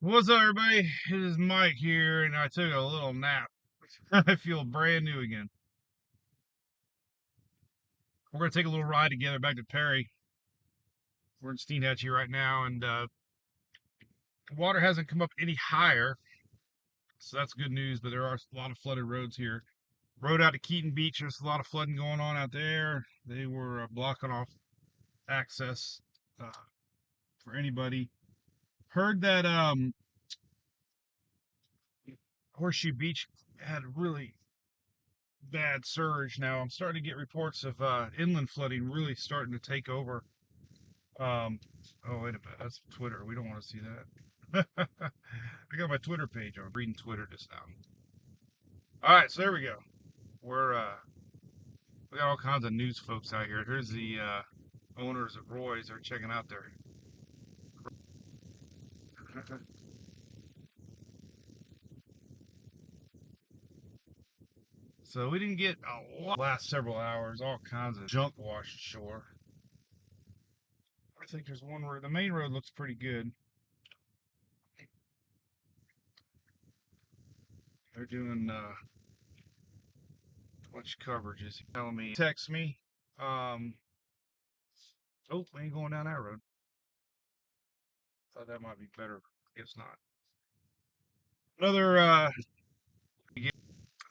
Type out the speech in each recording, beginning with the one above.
What's up, everybody? It is Mike here, and I took a little nap. I feel brand new again. We're gonna take a little ride together back to Perry. We're in Steenhatchee right now, and the water hasn't come up any higher, so that's good news. But there are a lot of flooded roads here. Road out to Keaton Beach, there's a lot of flooding going on out there. They were blocking off access uh, for anybody. Heard that Horseshoe Beach had really bad surge. Now I'm starting to get reports of inland flooding really starting to take over. Oh, wait a minute. That's Twitter. We don't want to see that. I got my Twitter page on. I'm reading Twitter just now. All right, so there we go. We're we got all kinds of news folks out here. Here's the owners of Roy's. They're checking out there. So we didn't get a lot last several hours. All kinds of junk washed ashore. I think there's one where the main road looks pretty good. They're doing much coverage. Is telling me, text me. Um, oh, we ain't going down that road. Thought that might be better. Guess not. Another,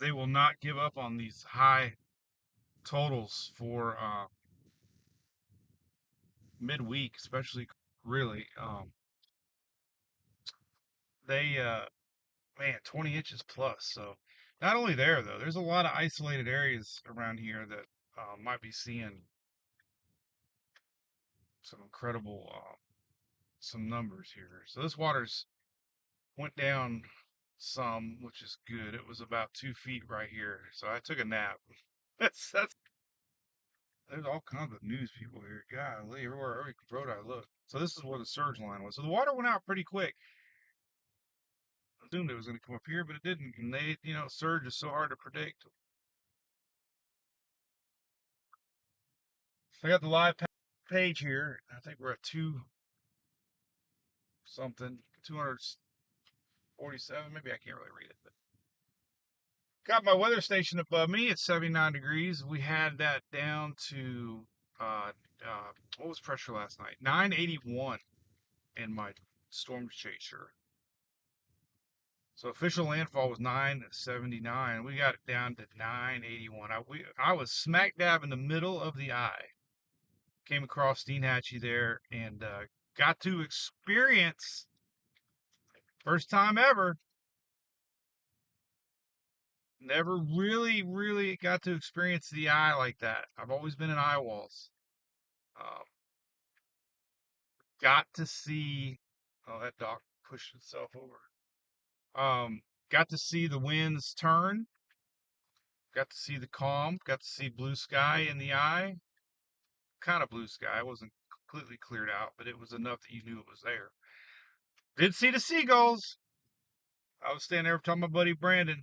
they will not give up on these high totals for midweek, especially really. They, man, 20 inches plus. So not only there though, there's a lot of isolated areas around here that might be seeing some incredible, some numbers here. So this water's went down some, which is good. It was about 2 feet right here. So I took a nap. That's There's all kinds of news people here. Golly, every road I look. So this is where the surge line was. So the water went out pretty quick. I assumed it was going to come up here, but it didn't. And surge is so hard to predict. I got the live page here. I think we're at two something, 247. Maybe I can't really read it, but got my weather station above me. It's 79 degrees. We had that down to what was pressure last night? 981 in my storm chaser. So official landfall was 979. We got it down to 981. I was smack dab in the middle of the eye. Came across Steenhatchee there and got to experience, first time ever, never really, really got to experience the eye like that. I've always been in eye walls. Um, got to see, oh, that dock pushed itself over. Got to see the winds turn. Got to see the calm. Got to see blue sky in the eye. Kind of blue sky. It wasn't completely cleared out, but it was enough that you knew it was there. Did see the seagulls. I was standing there talking to my buddy Brandon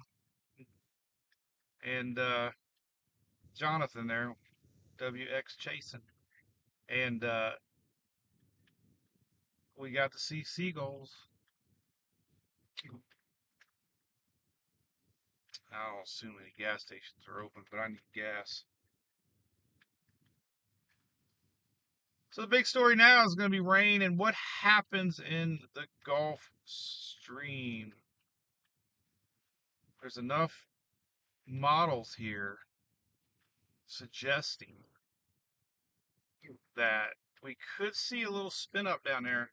and Jonathan there, WX chasing, and we got to see seagulls. I don't assume any gas stations are open, but I need gas. So the big story now is going to be rain and what happens in the Gulf Stream. There's enough models here suggesting that we could see a little spin up down there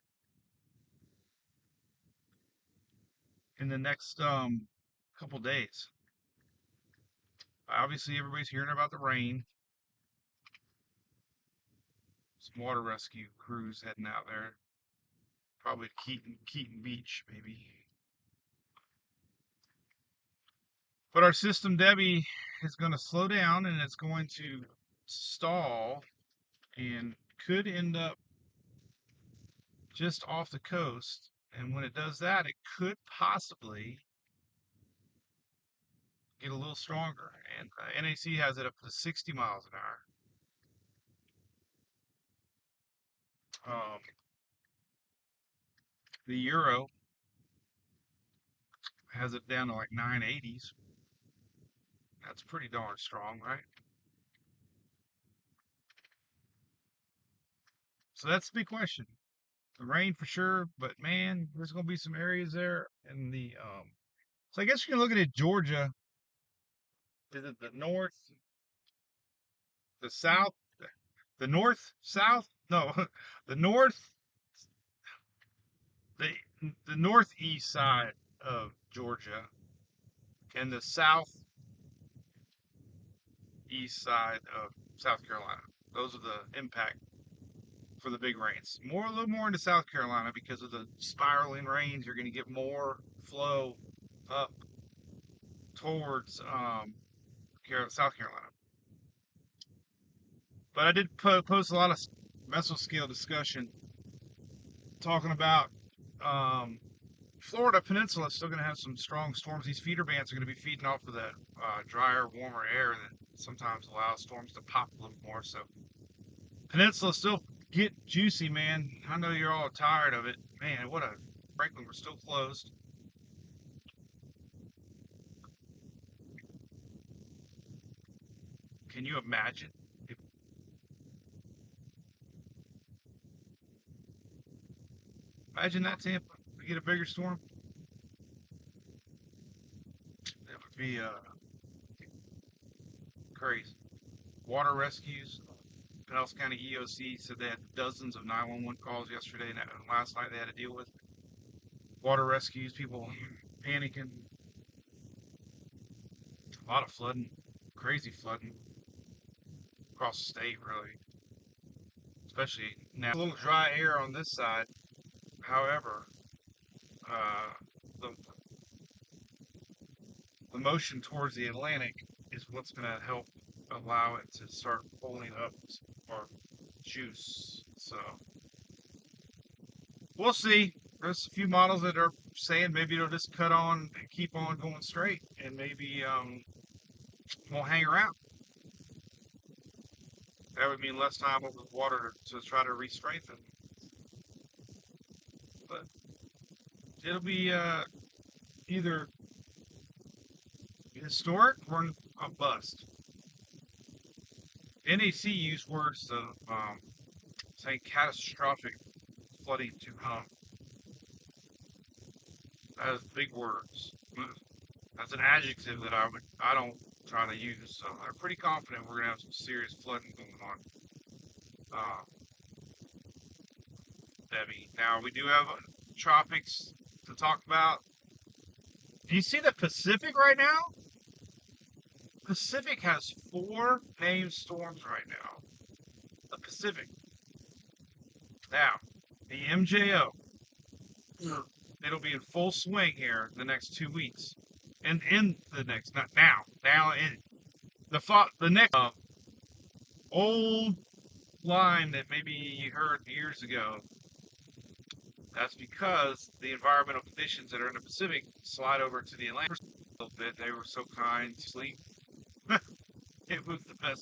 in the next couple days. Obviously, everybody's hearing about the rain. Some water rescue crews heading out there, probably to Keaton Beach, maybe. But our system, Debby, is going to slow down and it's going to stall and could end up just off the coast. And when it does that, it could possibly get a little stronger. And NAC has it up to 60 miles an hour. The Euro has it down to like 980s. That's pretty darn strong, right? So that's the big question. The rain for sure, but man, there's going to be some areas there in the so I guess you can look at Georgia. Is it the north, the south, the north, south? No, the north, the the northeast side of Georgia and the southeast side of South Carolina. Those are the impact for the big rains. A little more into South Carolina because of the spiraling rains. You're going to get more flow up towards South Carolina. But I did post a lot of mesoscale discussion talking about um, Florida Peninsula is still going to have some strong storms. These feeder bands are going to be feeding off of that drier, warmer air that sometimes allows storms to pop a little more. So Peninsula still get juicy, man. I know you're all tired of it. Man, what a Franklin, we're still closed. Can you imagine? Imagine that, Tampa. We get a bigger storm. That would be crazy. Water rescues. Pinellas County EOC said they had dozens of 911 calls yesterday and last night they had to deal with. Water rescues, people panicking. A lot of flooding. Crazy flooding across the state, really. Especially now. A little dry air on this side. However, uh, the, the motion towards the Atlantic is what's going to help allow it to start pulling up more juice. So we'll see. There's a few models that are saying maybe it'll just cut on and keep on going straight, and maybe won't hang around. That would mean less time over the water to try to re-strengthen. But it'll be either historic or a bust. NAC used words of saying catastrophic flooding to come. That is big words. That's an adjective that I don't try to use. So I'm pretty confident we're gonna have some serious flooding going on. Debby. Now we do have tropics to talk about. Do you see the Pacific right now? Pacific has 4 named storms right now. The Pacific. Now, the MJO. It'll be in full swing here the next 2 weeks. And in the next, not now. Now in the next old line that maybe you heard years ago. That's because the environmental conditions that are in the Pacific slide over to the Atlantic a little bit. They were so kind to sleep. It was the best